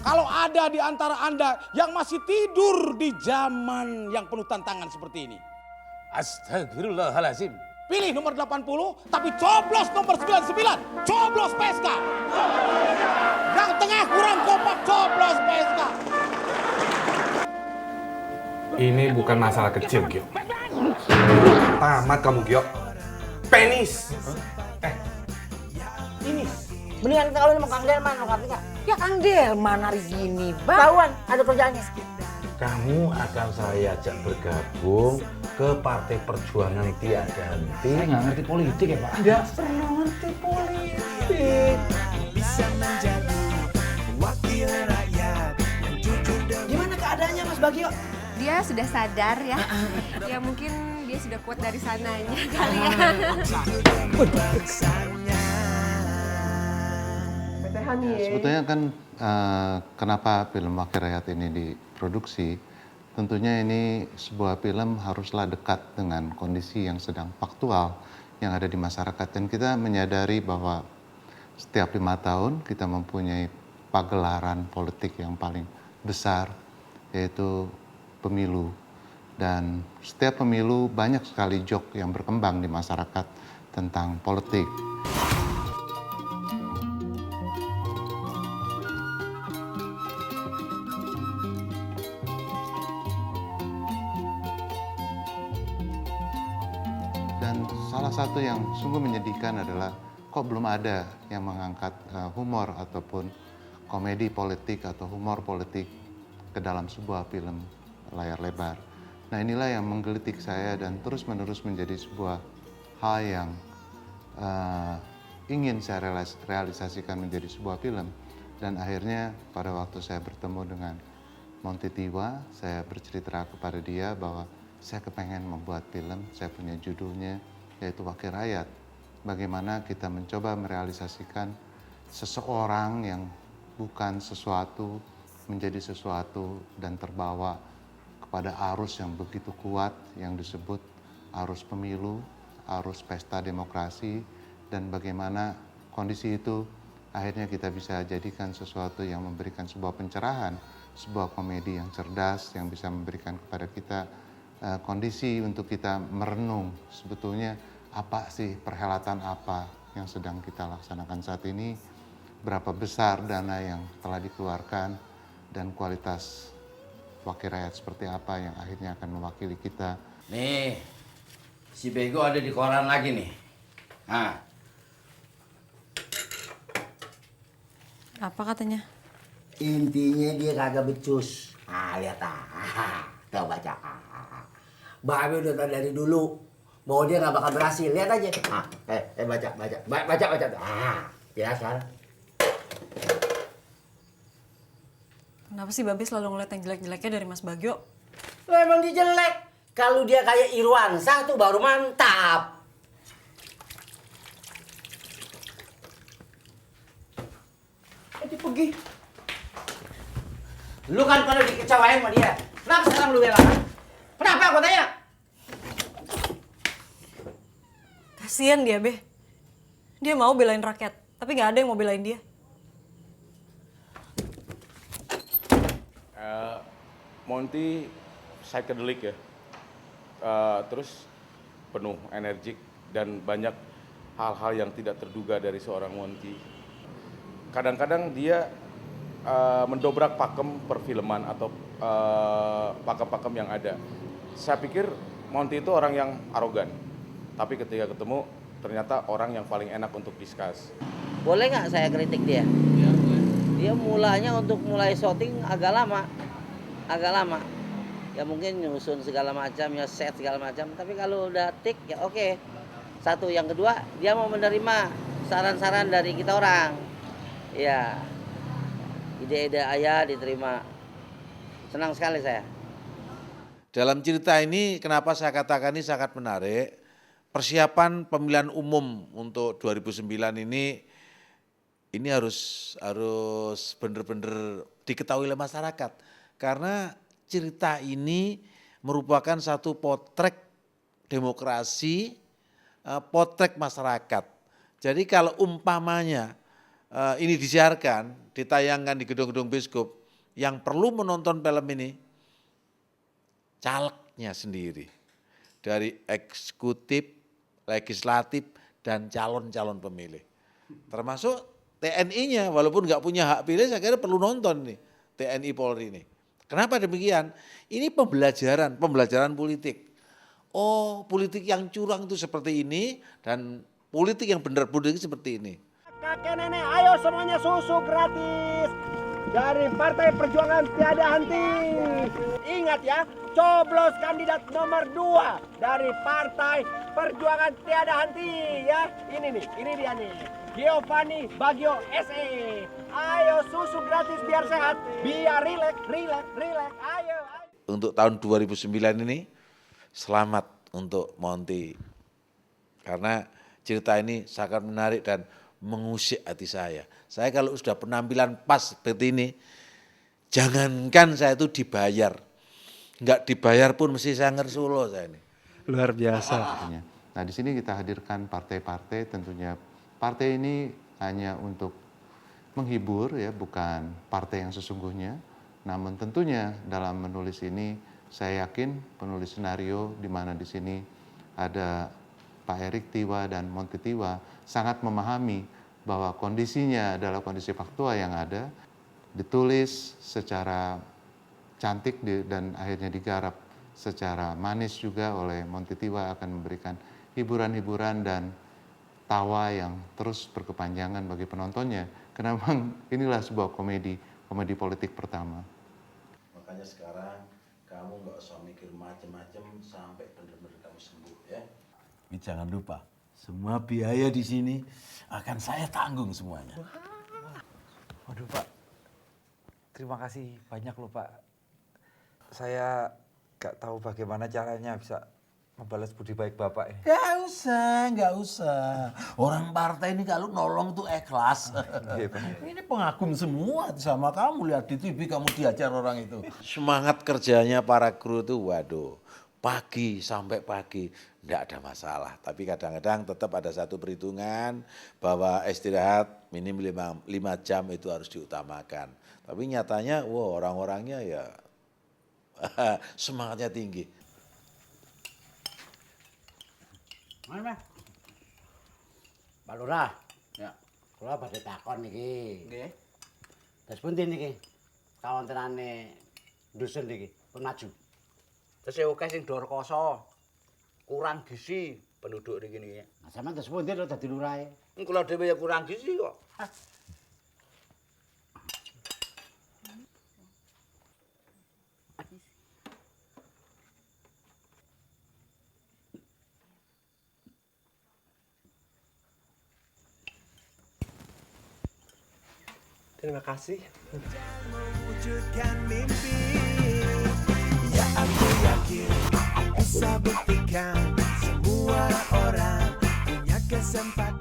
Kalau ada di antara Anda yang masih tidur di zaman yang penuh tantangan seperti ini. Astagfirullahaladzim. Pilih nomor 80 tapi coblos nomor 99. Coblos PSK. Yang tengah kurang kompak coblos PSK. Ini bukan masalah kecil, Gio. Tamat kamu, Gio. Penis. Ini. Mendingan kita kawin sama Kang Delman, lo ngerti nggak? Ya Kang Delman hari gini, Bang. Tahuan, ada kerjaannya. Kamu akan saya ajak bergabung ke Partai Perjuangan Tiada Henti. Saya nggak ngerti politik ya Pak. Nggak perlu ngerti politik. Bisa menjadi wakil rakyat yang jujur dan Gimana keadaannya Mas Bagio? Dia sudah sadar ya. Ya mungkin dia sudah kuat dari sananya kali ya. bangsanya. Sebetulnya kan kenapa film Wakil Rakyat ini diproduksi, tentunya ini sebuah film haruslah dekat dengan kondisi yang sedang faktual yang ada di masyarakat. Dan kita menyadari bahwa setiap 5 tahun kita mempunyai pagelaran politik yang paling besar, yaitu pemilu. Dan setiap pemilu banyak sekali joke yang berkembang di masyarakat tentang politik. Dan salah satu yang sungguh menyedihkan adalah kok belum ada yang mengangkat humor ataupun komedi politik atau humor politik ke dalam sebuah film layar lebar. Nah inilah yang menggelitik saya dan terus-menerus menjadi sebuah hal yang ingin saya realisasikan menjadi sebuah film. Dan akhirnya pada waktu saya bertemu dengan Monty Tiwa, saya bercerita kepada dia bahwa saya kepengen membuat film, saya punya judulnya yaitu Wakil Rakyat. Bagaimana kita mencoba merealisasikan seseorang yang bukan sesuatu menjadi sesuatu dan terbawa kepada arus yang begitu kuat yang disebut arus pemilu, arus pesta demokrasi, dan bagaimana kondisi itu akhirnya kita bisa jadikan sesuatu yang memberikan sebuah pencerahan, sebuah komedi yang cerdas yang bisa memberikan kepada kita kondisi untuk kita merenung sebetulnya apa sih perhelatan apa yang sedang kita laksanakan saat ini, berapa besar dana yang telah dikeluarkan, dan kualitas wakil rakyat seperti apa yang akhirnya akan mewakili kita. Nih, si Bego ada di koran lagi nih. Nah, Apa katanya? Intinya dia kagak becus. Lihat tuh baca. Babe udah tahu dari dulu bahwa dia nggak bakal berhasil. Lihat aja. Baca. Jelas kan? Kenapa sih Babe selalu ngeliat yang jelek-jeleknya dari Mas Bagio? Lo emang dia jelek. Kalau dia kayak Irwansyah tuh baru mantap. Dia pergi. Lu kan pada dikecewain sama dia. Kenapa sekarang lu bela? Kenapa aku tanya? Kasian dia, Be. Dia mau belain rakyat, tapi nggak ada yang mau belain dia. Monty psychedelic ya, terus penuh energik dan banyak hal-hal yang tidak terduga dari seorang Monty. Kadang-kadang dia mendobrak pakem perfilman atau pakem-pakem yang ada. Saya pikir Monty itu orang yang arogan, tapi ketika ketemu ternyata orang yang paling enak untuk discuss. Boleh nggak saya kritik dia? Ya, Dia mulanya untuk mulai syuting agak lama. Ya mungkin nyusun segala macam, ya set segala macam. Tapi kalau udah tik ya oke. Satu, yang kedua dia mau menerima saran-saran dari kita orang. Ya, ide-ide ayah diterima. Senang sekali saya. Dalam cerita ini kenapa saya katakan ini sangat menarik. Persiapan pemilihan umum untuk 2009 ini harus benar-benar diketahui oleh masyarakat. Karena cerita ini merupakan satu potret demokrasi, potret masyarakat. Jadi kalau umpamanya ini disiarkan ditayangkan di gedung-gedung bioskop, yang perlu menonton film ini calegnya sendiri. Dari eksekutif, legislatif, dan calon-calon pemilih. Termasuk TNI-nya, walaupun nggak punya hak pilih, saya kira perlu nonton nih TNI Polri ini. Kenapa demikian? Ini pembelajaran politik. Oh, politik yang curang itu seperti ini, dan politik yang benar politik seperti ini. Kakek nenek, ayo semuanya susu gratis dari Partai Perjuangan Tiada Henti. Ingat ya, coblos kandidat nomor 2 dari Partai Perjuangan Tiada Henti ya. Ini dia nih. Giovanni Bagio SE. Ayo susu gratis biar sehat, biar rileks. Ayo. Untuk tahun 2009 ini, selamat untuk Monty. Karena cerita ini sangat menarik dan mengusik hati saya. Saya kalau sudah penampilan pas seperti ini, jangankan saya itu dibayar. Enggak dibayar pun mesti saya ngersuluh saya ini. Luar biasa. Nah, di sini kita hadirkan partai-partai, tentunya partai ini hanya untuk menghibur ya, bukan partai yang sesungguhnya. Namun tentunya dalam menulis ini saya yakin penulis skenario di mana di sini ada Pak Erik Tiwa dan Monty Tiwa sangat memahami bahwa kondisinya adalah kondisi faktual yang ada, ditulis secara cantik dan akhirnya digarap secara manis juga oleh Monty Tiwa, akan memberikan hiburan-hiburan dan tawa yang terus berkepanjangan bagi penontonnya. Karena memang inilah sebuah komedi politik pertama. Makanya sekarang kamu nggak usah mikir macam-macam sampai benar-benar kamu sembuh ya. Ini jangan lupa, semua biaya di sini akan saya tanggung semuanya. Waduh Pak, terima kasih banyak loh Pak. Saya gak tahu bagaimana caranya bisa membalas budi baik Bapak ini. Gak usah. Orang partai ini kalau nolong tuh ikhlas. Ini pengagum semua sama kamu, lihat di TV kamu diajar orang itu. Semangat kerjanya para kru itu waduh, pagi sampai pagi enggak ada masalah. Tapi kadang-kadang tetap ada satu perhitungan bahwa istirahat minim 5 jam itu harus diutamakan. Tapi nyatanya orang-orangnya ya semangatnya tinggi. Mana? Pak Lurah. Ya. Kula badhe takon niki. Nggih. Terus pundi niki? Kawontenane dusun niki pun maju. Terus akeh sing dor koso. Kurang gizi penduduk niki. Nah, sampeyan terus pundi lho dadi lurahe? Kula dhewe ya kurang gizi kok. Terima kasih. Mewujudkan mimpi, ya aku yakin bisa buktikan semua orang punya kesempatan.